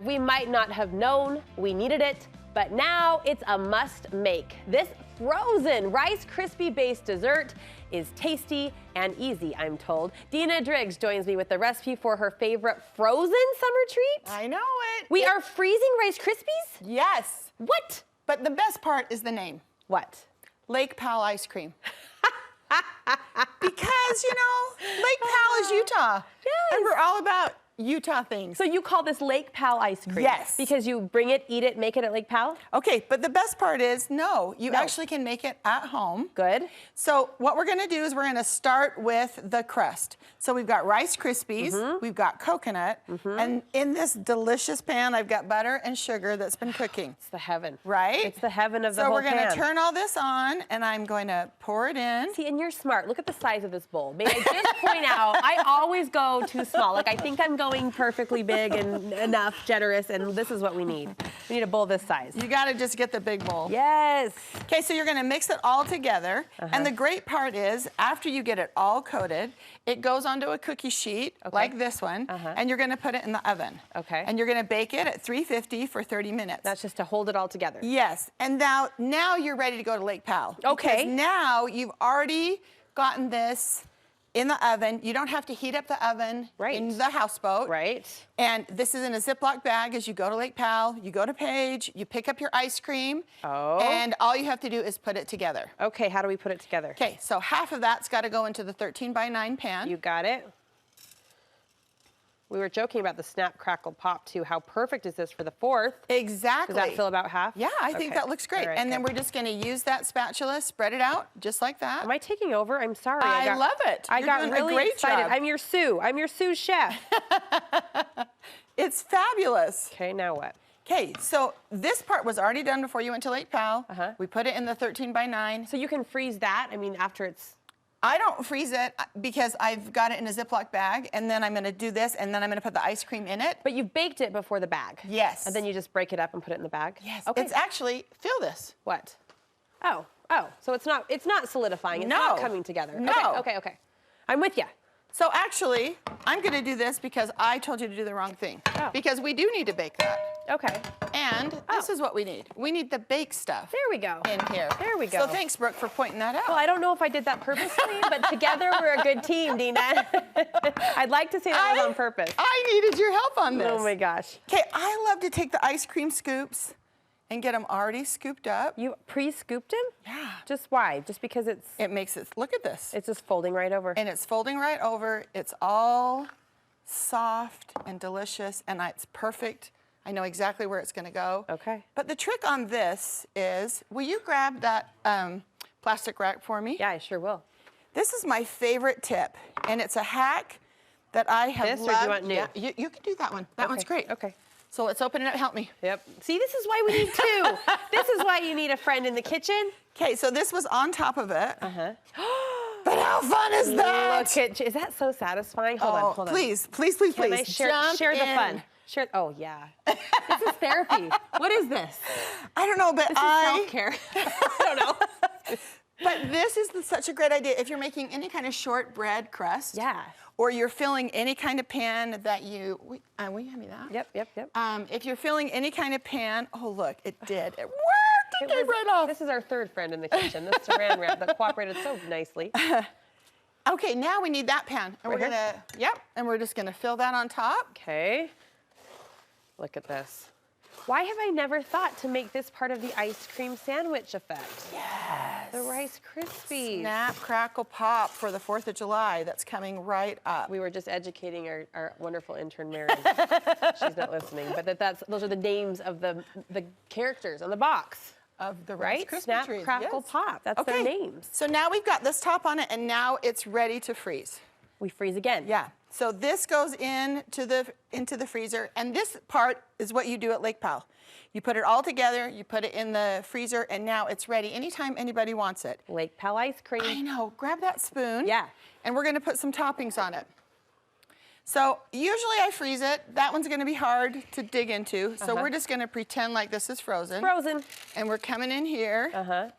We might not have known we needed it, but now it's a must make. This frozen Rice Krispie based dessert is tasty and easy, I'm told. Dina Driggs joins me with the recipe for her favorite frozen summer treat. I know it. We are freezing Rice Krispies? Yes. What? But the best part is the name. What? Lake Powell Ice Cream. Because, you know, Lake Powell is Utah. Yes. And we're all about Utah things. So you call this Lake Powell ice cream? Yes. Because you bring it, eat it, make it at Lake Powell? Okay, but the best part is, no, you actually can make it at home. Good. So what we're gonna do is we're gonna start with the crust. So we've got Rice Krispies, we've got coconut, and in this delicious pan, I've got butter and sugar that's been cooking. It's the heaven. Right? It's the heaven of the whole So we're gonna pan. turn all this on, and I'm going to pour it in. See, and you're smart. Look at the size of this bowl. May I just point out, I always go too small. Like, I think I'm going perfectly big and enough, generous, and this is what we need. We need a bowl this size. You gotta just get the big bowl. Yes. Okay, so you're gonna mix it all together. And the great part is, after you get it all coated, it goes onto a cookie sheet, like this one, and you're gonna put it in the oven. Okay. And you're gonna bake it at 350 for 30 minutes. That's just to hold it all together. Yes, and now you're ready to go to Lake Powell. Okay. Because now you've already gotten this in the oven. You don't have to heat up the oven in the houseboat. Right. And this is in a Ziploc bag as you go to Lake Powell. You go to Page, you pick up your ice cream, and all you have to do is put it together. Okay, how do we put it together? Okay, so half of that's got to go into the 13x9 pan. You got it. We were joking about the snap, crackle, pop too. How perfect is this for the 4th? Exactly. Does that fill about half? Yeah, I think that looks great. All right, and then good. we're just going to use that spatula, spread it out just like that. Am I taking over? I'm sorry. I love it. I You're got doing really a great excited. job. I'm your Sue. I'm your Sue chef. It's fabulous. Okay, now what? Okay, so this part was already done before you went to Lake Powell. We put it in the 13x9. So you can freeze that? I mean, after it's... I don't freeze it because I've got it in a Ziploc bag, and then I'm going to do this, and then I'm going to put the ice cream in it. But you've baked it before the bag? Yes. And then you just break it up and put it in the bag? Yes. Okay. It's actually, feel this. What? Oh, so it's not solidifying. It's not coming together. No. Okay. I'm with you. So actually, I'm going to do this because I told you to do the wrong thing. Because we do need to bake that. Okay. And this is what we need. We need the bake stuff. There we go. In here. There we go. So thanks, Brooke, for pointing that out. Well, I don't know if I did that purposely, but together we're a good team, Dina. I'd like to say that was on purpose. I needed your help on this. Oh my gosh. Okay, I love to take the ice cream scoops and get them already scooped up. You pre-scooped them? Yeah. Just why? Just because It makes it, look at this. it's just folding right over. And it's folding right over. It's all soft and delicious, and it's perfect. I know exactly where it's gonna go. Okay. But the trick on this is, will you grab that plastic wrap for me? Yeah, I sure will. This is my favorite tip, and it's a hack that I have This, loved. or do you want new? Yeah, you can do that one. That one's great. Okay. So let's open it up. Help me. Yep. See, this is why we need two. This is why you need a friend in the kitchen. Okay, so this was on top of it. But how fun is that? Look at, is that so satisfying? Hold on. Please. Can I share the in. fun? Oh, yeah. This is therapy. What is this? I don't know, but This is self-care. I don't know. But this is such a great idea if you're making any kind of shortbread crust. Yeah. Or you're filling any kind of pan that you, will you hand me that? Yep. If you're filling any kind of pan, oh look, it did. It worked. It came was- right off. This is our third friend in the kitchen, this saran wrap that cooperated so nicely. Okay, now we need that pan. And Right we're gonna, and we're just gonna fill that on top. Okay. Look at this. Why have I never thought to make this part of the ice cream sandwich effect? Yes. The Rice Krispies. Snap, crackle, pop for the 4th of July. That's coming right up. We were just educating our wonderful intern, Mary. She's not listening, but those are the names of the characters on the box. Of the Rice Krispie Snap, trees. crackle, pop. That's their names. So now we've got this top on it, and now it's ready to freeze. We freeze again. Yeah. So this goes into the freezer, and this part is what you do at Lake Powell. You put it all together, you put it in the freezer, and now it's ready anytime anybody wants it. Lake Powell ice cream. I know. Grab that spoon. Yeah. And we're going to put some toppings on it. So usually I freeze it. That one's going to be hard to dig into. So we're just going to pretend like this is frozen. Frozen. And we're coming in here.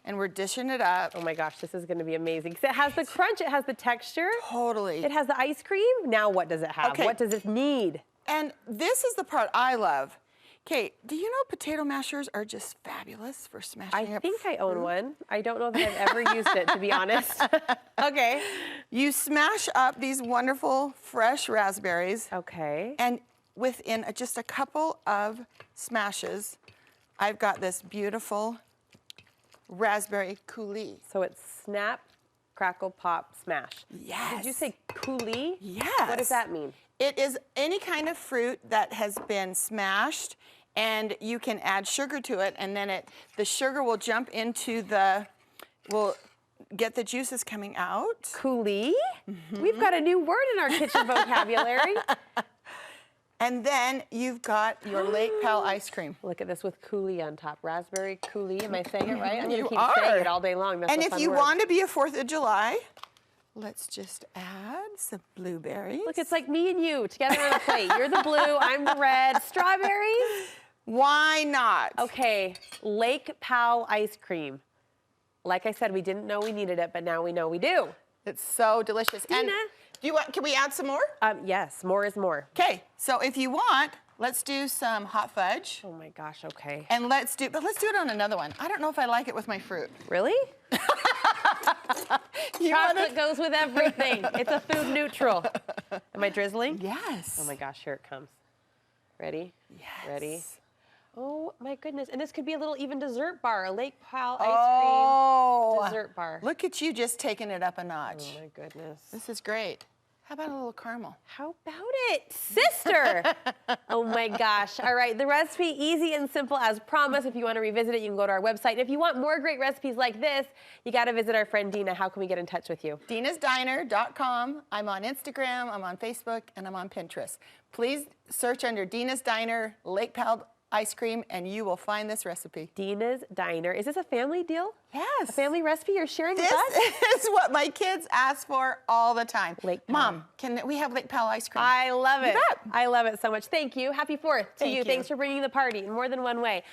And we're dishing it up. Oh my gosh, this is gonna be amazing. 'Cause it has the crunch, it has the texture. Totally. It has the ice cream. Now what does it have? Okay. What does it need? And this is the part I love. Okay, do you know potato mashers are just fabulous for smashing I up think I own fruit? one. I don't know that I've ever used it, to be honest. Okay. You smash up these wonderful fresh raspberries. Okay. And within just a couple of smashes, I've got this beautiful Raspberry Coulis. So it's snap, crackle, pop, smash. Yes. Did you say coulis? Yes. What does that mean? It is any kind of fruit that has been smashed, and you can add sugar to it, and then the sugar will jump into will get the juices coming out. Coulis? We've got a new word in our kitchen vocabulary. And then you've got your Lake Pal ice cream. Look at this with coulis on top. Raspberry coulis. Am I saying it right? I'm going You to keep are. saying it all day long. That's And a if fun you word. want to be a 4th of July, let's just add some blueberries. Look, it's like me and you together on a plate. You're the blue, I'm the red. Strawberries? Why not? Okay, Lake Pal ice cream. Like I said, we didn't know we needed it, but now we know we do. It's so delicious. Dina? And do you want? Can we add some more? Yes, more is more. Okay, so if you want, let's do some hot fudge. Oh my gosh, okay. And let's do it on another one. I don't know if I like it with my fruit. Really? Chocolate goes with everything. It's a food neutral. Am I drizzling? Yes. Oh my gosh, here it comes. Ready? Yes. Ready? Oh my goodness. And this could be a little even dessert bar, a Lake Pal ice cream dessert bar. Look at you just taking it up a notch. Oh my goodness. This is great. How about a little caramel? How about it, sister? Oh my gosh. All right, the recipe, easy and simple as promised. If you want to revisit it, you can go to our website. And if you want more great recipes like this, you got to visit our friend Dina. How can we get in touch with you? Dina'sDiner.com. I'm on Instagram, I'm on Facebook, and I'm on Pinterest. Please search under Dina's Diner Lake Pal ice cream, and you will find this recipe. Dina's Diner. Is this a family deal? Yes. A family recipe you're sharing with This us? is what my kids ask for all the time. Lake Pal. Mom, can we have Lake Pal ice cream? I love it. You bet. I love it so much. Thank you. Happy 4th to Thank you. you. Thanks for bringing the party in more than one way.